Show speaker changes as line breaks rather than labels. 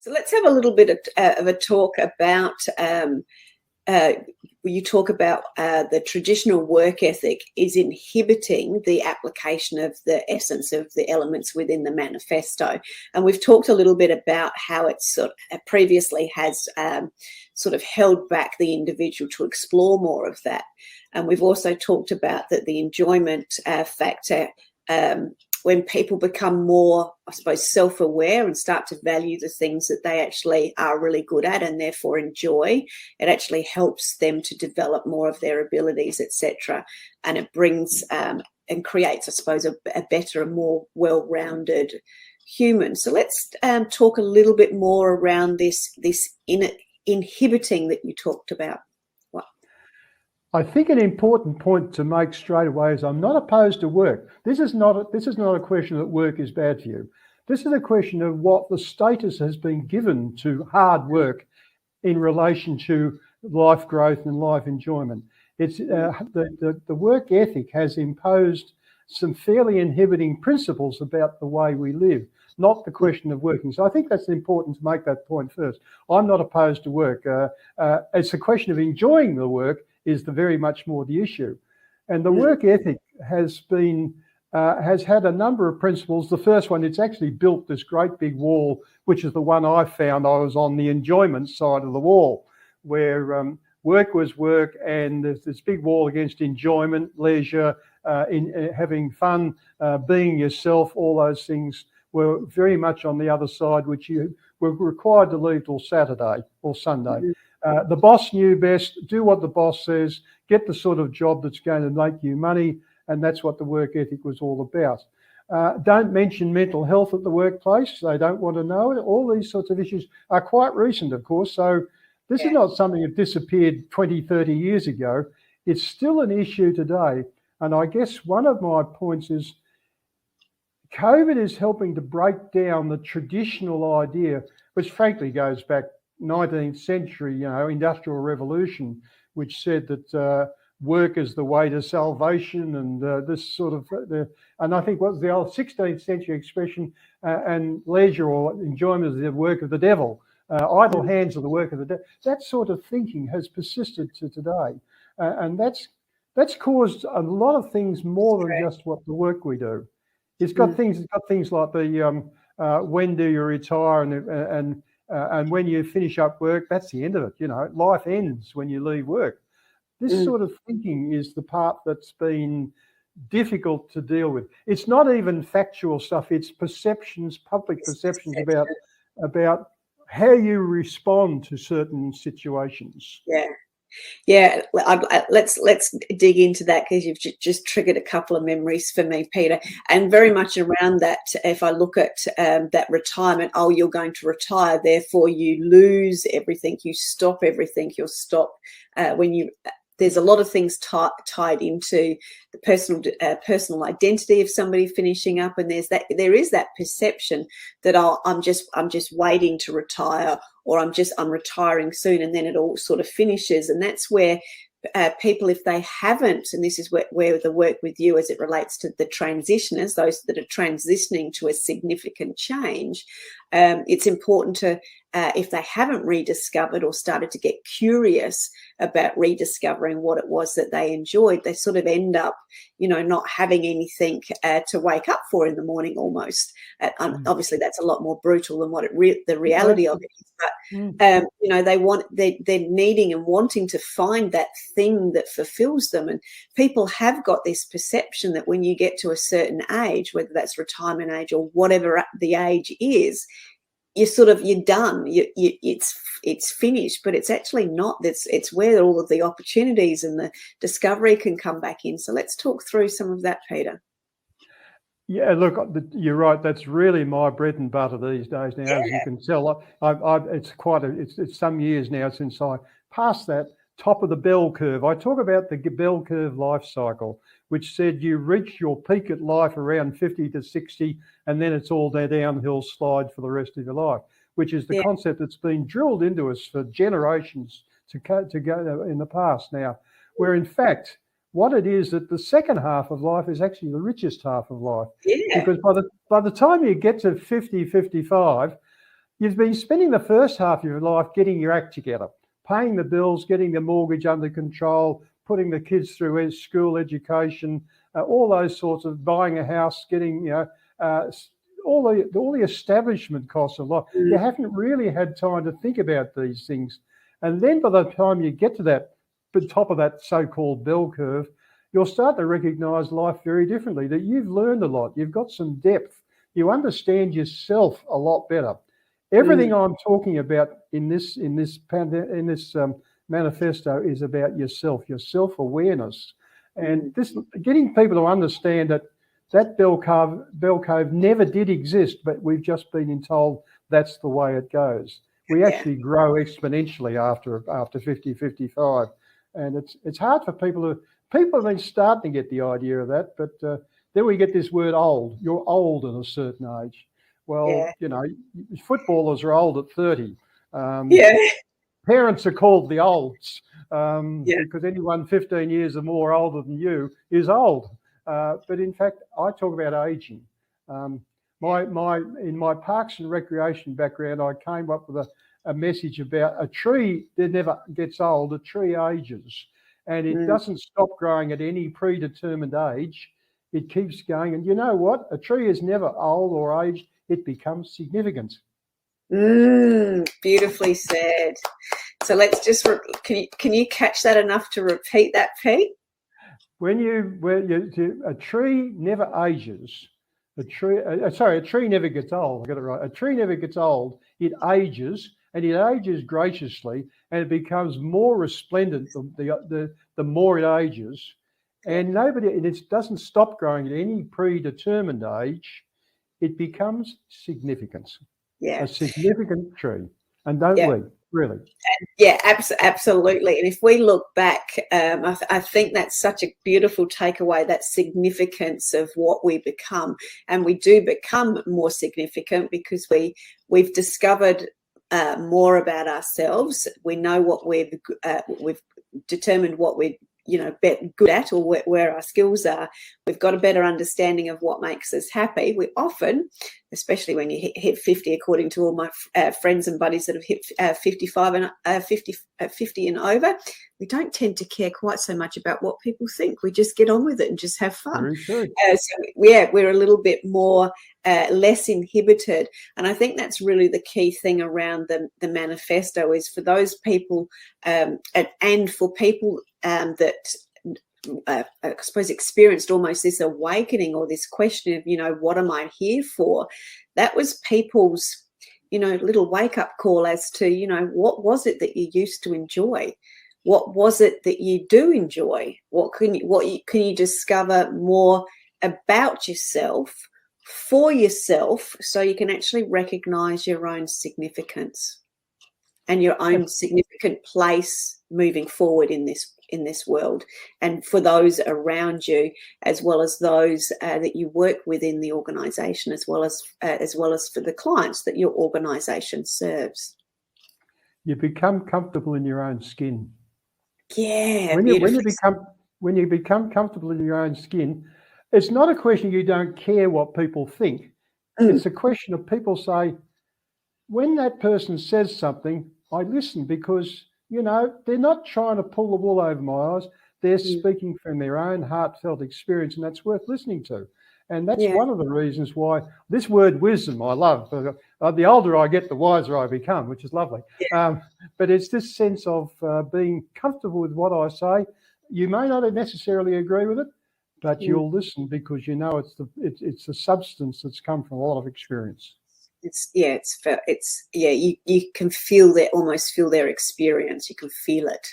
So let's have a little bit of a talk about, uh, you talk about the traditional work ethic is inhibiting the application of the essence of the elements within the manifesto. And we've talked a little bit about how it previously has sort of held back the individual to explore more of that. And we've also talked about that the enjoyment factor, when people become more, I suppose, self-aware and start to value the things that they actually are really good at and therefore enjoy, it actually helps them to develop more of their abilities, etc. And it brings and creates, I suppose, a better and more well-rounded human. So let's talk a little bit more around this inhibiting that you talked about.
I think an important point to make straight away is I'm not opposed to work. This is not a question that work is bad for you. This is a question of what the status has been given to hard work in relation to life growth and life enjoyment. It's the work ethic has imposed some fairly inhibiting principles about the way we live, not the question of working. So I think that's important to make that point first. I'm not opposed to work. It's a question of enjoying the work is very much more the issue. And the work ethic has had a number of principles. The first one, it's actually built this great big wall, which is the one I found. I was on the enjoyment side of the wall, where work was work, and there's this big wall against enjoyment, leisure, having fun, being yourself. All those things were very much on the other side, which you were required to leave till Saturday or Sunday. The boss knew best. Do what the boss says. Get the sort of job that's going to make you money, and that's what the work ethic was all about. Don't mention mental health at the workplace. They don't want to know it. All these sorts of issues are quite recent, of course. So this is not something that disappeared 20, 30 years ago. It's still an issue today. And I guess one of my points is COVID is helping to break down the traditional idea, which frankly goes back 19th century, industrial revolution, which said that work is the way to salvation, and this sort of, and I think what was the old 16th century expression, and leisure or enjoyment is the work of the devil. Idle hands are the work of the devil. That sort of thinking has persisted to today, and that's caused a lot of things more than just what the work we do. It's got things like the when do you retire, and when you finish up work, that's the end of it. Life ends when you leave work. This sort of thinking is the part that's been difficult to deal with. It's not even factual stuff. It's perceptions, public perceptions about how you respond to certain situations.
Yeah. Let's dig into that, because you've just triggered a couple of memories for me, Peter, and very much around that. If I look at that retirement, you're going to retire, therefore you lose everything, you stop everything, you'll stop when you. There's a lot of things tied into the personal identity of somebody finishing up, and there is that perception that I'm just waiting to retire, or I'm retiring soon, and then it all sort of finishes. And that's where people, if they haven't, and this is where the work with you as it relates to the transitioners, those that are transitioning to a significant change, it's important to, if they haven't rediscovered or started to get curious about rediscovering what it was that they enjoyed, they sort of end up, not having anything to wake up for in the morning almost. Obviously, that's a lot more brutal than what the reality of it is. But, they're needing and wanting to find that thing that fulfills them. And people have got this perception that when you get to a certain age, whether that's retirement age or whatever the age is, you're done. It's finished, but it's actually not. It's where all of the opportunities and the discovery can come back in. So let's talk through some of that, Peter.
Yeah, look, you're right. That's really my bread and butter these days now, as you can tell. It's some years now since I passed that top of the bell curve. I talk about the bell curve life cycle, which said you reach your peak at life around 50 to 60, and then it's all downhill slide for the rest of your life, which is the concept that's been drilled into us for generations to go in the past now, where in fact, what it is that the second half of life is actually the richest half of life. Because by the time you get to 50, 55, You've been spending the first half of your life getting your act together, paying the bills, getting the mortgage under control, putting the kids through school education, all those sorts of buying a house, getting, all the establishment costs of life. You haven't really had time to think about these things. And then by the time you get to the top of that so-called bell curve, you'll start to recognise life very differently, that you've learned a lot, you've got some depth, you understand yourself a lot better. Everything I'm talking about in this manifesto is about yourself, your self-awareness, and this getting people to understand that bell curve never did exist, but we've just been told that's the way it goes. We actually grow exponentially after 50, 55, and it's hard for people have been starting to get the idea of that, but then we get this word old. You're old at a certain age. Well, footballers are old at 30. Parents are called the olds because anyone 15 years or more older than you is old. But in fact, I talk about aging. In my parks and recreation background, I came up with a message about a tree that never gets old. A tree ages, and it doesn't stop growing at any predetermined age. It keeps going, and you know what? A tree is never old or aged. It becomes significant.
Beautifully said. So let's just can you catch that enough to repeat that, Pete?
A tree never ages. A tree never gets old. I got it right. A tree never gets old. It ages, and it ages graciously, and it becomes more resplendent the more it ages. And it doesn't stop growing at any predetermined age. It becomes significant. A significant tree. And don't we, really?
Yeah, absolutely. And if we look back, I think that's such a beautiful takeaway, that significance of what we become. And we do become more significant because we've discovered more about ourselves. We know what we've determined what we're good at, or where our skills are. We've got a better understanding of what makes us happy. We often, especially when you hit 50, according to all my friends and buddies that have hit 55 and 50 and over, we don't tend to care quite so much about what people think. We just get on with it and just have fun.
Very true.
We're a little bit more less inhibited, and I think that's really the key thing around the manifesto is for those people and for people that I suppose experienced almost this awakening or this question of what am I here for. That was people's little wake-up call as to what was it that you used to enjoy. What was it that you do enjoy? Can you discover more about yourself, for yourself, so you can actually recognize your own significance and your own significant place moving forward in this world, and for those around you, as well as those that you work with in the organization, as well as for the clients that your organization serves.
You become comfortable in your own skin.
Yeah.
When you become comfortable in your own skin, it's not a question you don't care what people think. It's a question of people say, when that person says something, I listen because, they're not trying to pull the wool over my eyes. They're speaking from their own heartfelt experience, and that's worth listening to. And that's one of the reasons why this word wisdom I love. The older I get, the wiser I become, which is lovely. But it's this sense of being comfortable with what I say. You may not necessarily agree with it, but you'll listen because it's the substance that's come from a lot of experience.
You can almost feel their experience. You can feel it.